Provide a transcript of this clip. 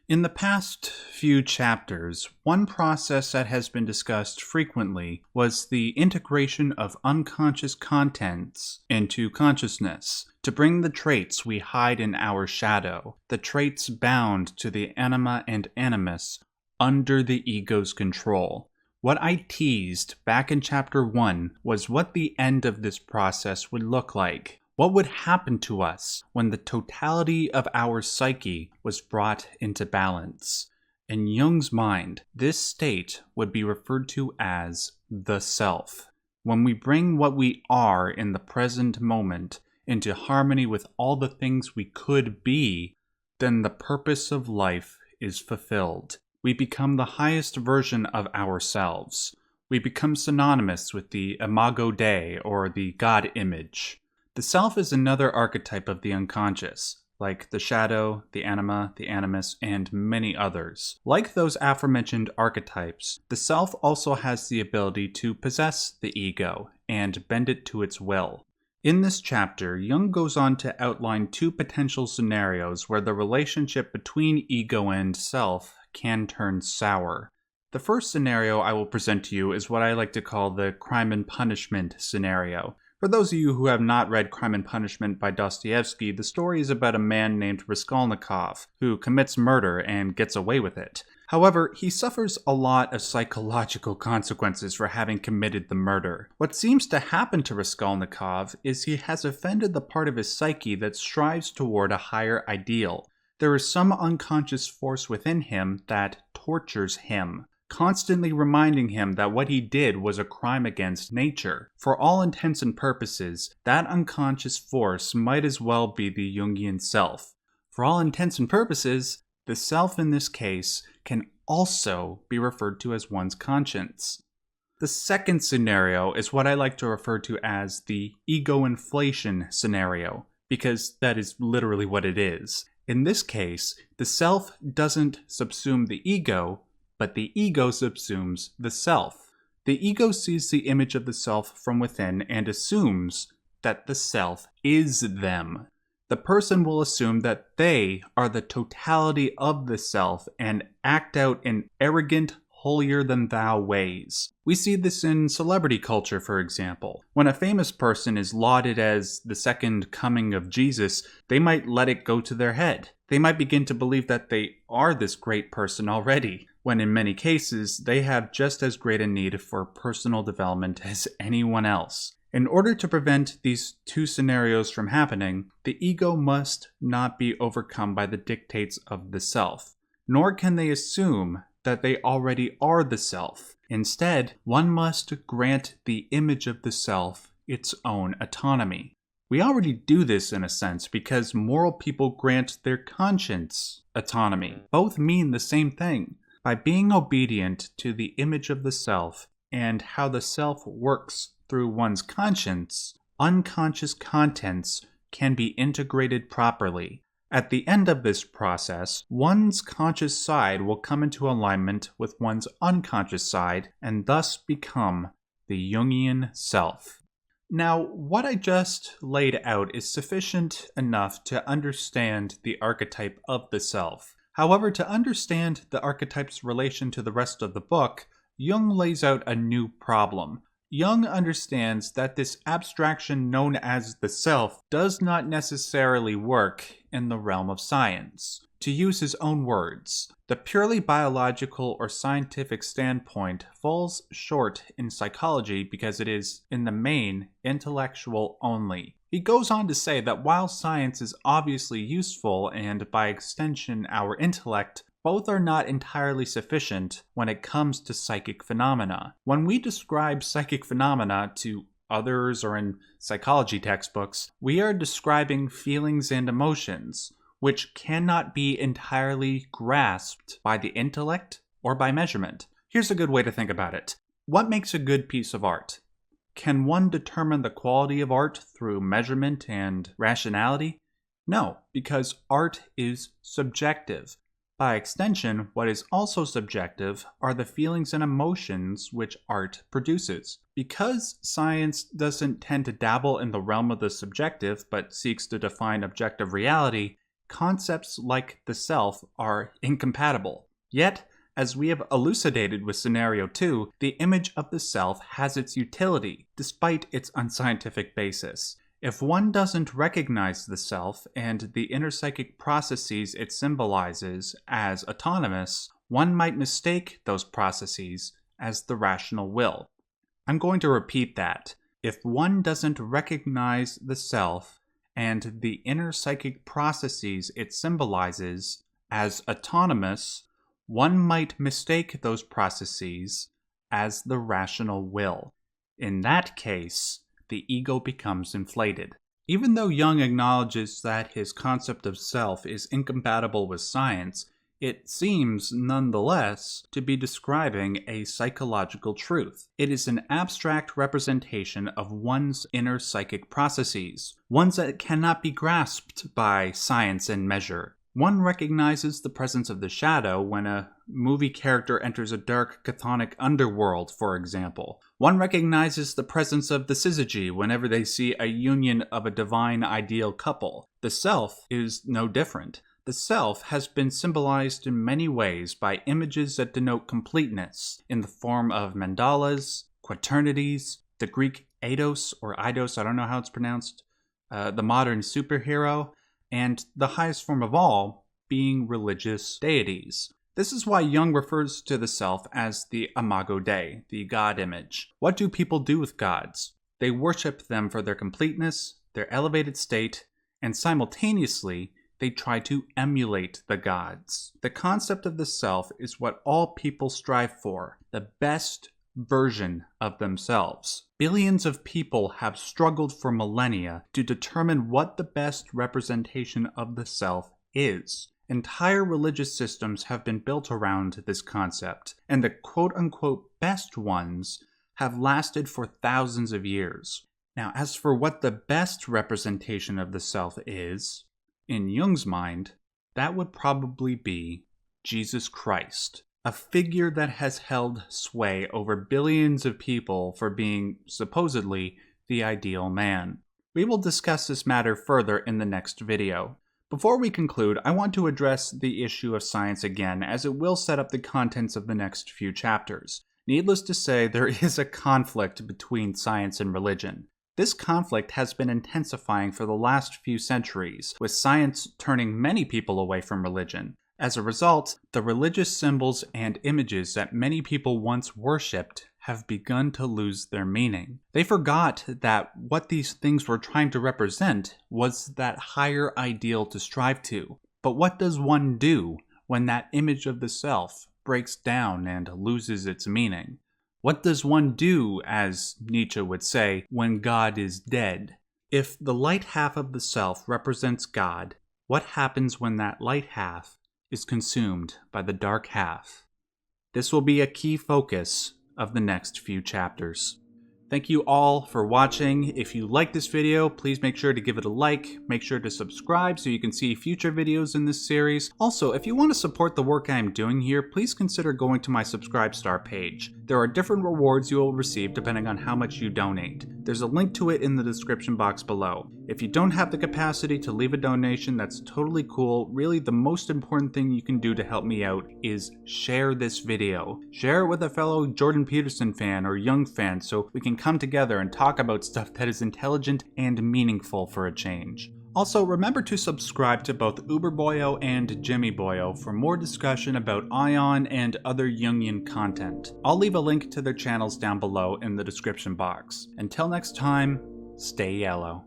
In the past few chapters, one process that has been discussed frequently was the integration of unconscious contents into consciousness to bring the traits we hide in our shadow, the traits bound to the anima and animus, under the ego's control. What I teased back in chapter 1 was what the end of this process would look like. What would happen to us when the totality of our psyche was brought into balance? In Jung's mind, this state would be referred to as the self. When we bring what we are in the present moment into harmony with all the things we could be, then the purpose of life is fulfilled. We become the highest version of ourselves. We become synonymous with the imago Dei, or the God image. The self is another archetype of the unconscious, like the shadow, the anima, the animus, and many others. Like those aforementioned archetypes, the self also has the ability to possess the ego and bend it to its will. In this chapter, Jung goes on to outline two potential scenarios where the relationship between ego and self can turn sour. The first scenario I will present to you is what I like to call the crime and punishment scenario. For those of you who have not read Crime and Punishment by Dostoevsky, the story is about a man named Raskolnikov who commits murder and gets away with it. However, he suffers a lot of psychological consequences for having committed the murder. What seems to happen to Raskolnikov is he has offended the part of his psyche that strives toward a higher ideal. There is some unconscious force within him that tortures him, constantly reminding him that what he did was a crime against nature. For all intents and purposes, that unconscious force might as well be the Jungian self. For all intents and purposes, the self in this case can also be referred to as one's conscience. The second scenario is what I like to refer to as the ego inflation scenario, because that is literally what it is. In this case, the self doesn't subsume the ego, but the ego subsumes the self. The ego sees the image of the self from within and assumes that the self is them. The person will assume that they are the totality of the self and act out in arrogant, holier-than-thou ways. We see this in celebrity culture, for example. When a famous person is lauded as the second coming of Jesus, they might let it go to their head. They might begin to believe that they are this great person already, when in many cases, they have just as great a need for personal development as anyone else. In order to prevent these two scenarios from happening, the ego must not be overcome by the dictates of the self, nor can they assume that they already are the self. Instead, one must grant the image of the self its own autonomy. We already do this in a sense because moral people grant their conscience autonomy. Both mean the same thing. By being obedient to the image of the self and how the self works through one's conscience, unconscious contents can be integrated properly. At the end of this process, one's conscious side will come into alignment with one's unconscious side and thus become the Jungian self. Now, what I just laid out is sufficient enough to understand the archetype of the self. However, to understand the archetype's relation to the rest of the book, Jung lays out a new problem. Jung understands that this abstraction known as the self does not necessarily work in the realm of science. To use his own words, the purely biological or scientific standpoint falls short in psychology because it is, in the main, intellectual only. He goes on to say that while science is obviously useful and, by extension, our intellect, both are not entirely sufficient when it comes to psychic phenomena. When we describe psychic phenomena to others or in psychology textbooks, we are describing feelings and emotions, which cannot be entirely grasped by the intellect or by measurement. Here's a good way to think about it. What makes a good piece of art? Can one determine the quality of art through measurement and rationality? No, because art is subjective. By extension, what is also subjective are the feelings and emotions which art produces. Because science doesn't tend to dabble in the realm of the subjective, but seeks to define objective reality, concepts like the self are incompatible. Yet, as we have elucidated with scenario 2, the image of the self has its utility, despite its unscientific basis. If one doesn't recognize the self and the inner psychic processes it symbolizes as autonomous, one might mistake those processes as the rational will. I'm going to repeat that. If one doesn't recognize the self and the inner psychic processes it symbolizes as autonomous, one might mistake those processes as the rational will. In that case, the ego becomes inflated. Even though Jung acknowledges that his concept of self is incompatible with science, it seems, nonetheless, to be describing a psychological truth. It is an abstract representation of one's inner psychic processes, ones that cannot be grasped by science and measure. One recognizes the presence of the shadow when a movie character enters a dark, chthonic underworld, for example. One recognizes the presence of the syzygy whenever they see a union of a divine ideal couple. The self is no different. The self has been symbolized in many ways by images that denote completeness, in the form of mandalas, quaternities, the Greek eidos or eidos, I don't know how it's pronounced, the modern superhero, and the highest form of all being religious deities. This is why Jung refers to the self as the imago Dei, the God image. What do people do with gods? They worship them for their completeness, their elevated state, and simultaneously, they try to emulate the gods. The concept of the self is what all people strive for, the best version of themselves. Billions of people have struggled for millennia to determine what the best representation of the self is. Entire religious systems have been built around this concept, and the quote-unquote best ones have lasted for thousands of years. Now, as for what the best representation of the self is, in Jung's mind, that would probably be Jesus Christ, a figure that has held sway over billions of people for being, supposedly, the ideal man. We will discuss this matter further in the next video. Before we conclude, I want to address the issue of science again, as it will set up the contents of the next few chapters. Needless to say, there is a conflict between science and religion. This conflict has been intensifying for the last few centuries, with science turning many people away from religion. As a result, the religious symbols and images that many people once worshipped have begun to lose their meaning. They forgot that what these things were trying to represent was that higher ideal to strive to. But what does one do when that image of the self breaks down and loses its meaning? What does one do, as Nietzsche would say, when God is dead? If the light half of the self represents God, what happens when that light half is consumed by the dark half? This will be a key focus of the next few chapters. Thank you all for watching. If you like this video, please make sure to give it a like. Make sure to subscribe so you can see future videos in this series. Also, if you want to support the work I am doing here, please consider going to my Subscribe Star page. There are different rewards you will receive depending on how much you donate. There's a link to it in the description box below. If you don't have the capacity to leave a donation, that's totally cool. Really, the most important thing you can do to help me out is share this video. Share it with a fellow Jordan Peterson fan or Jung fan so we can come together and talk about stuff that is intelligent and meaningful for a change. Also, remember to subscribe to both Uberboyo and Jimmy Boyo for more discussion about Aion and other Jungian content. I'll leave a link to their channels down below in the description box. Until next time, stay yellow.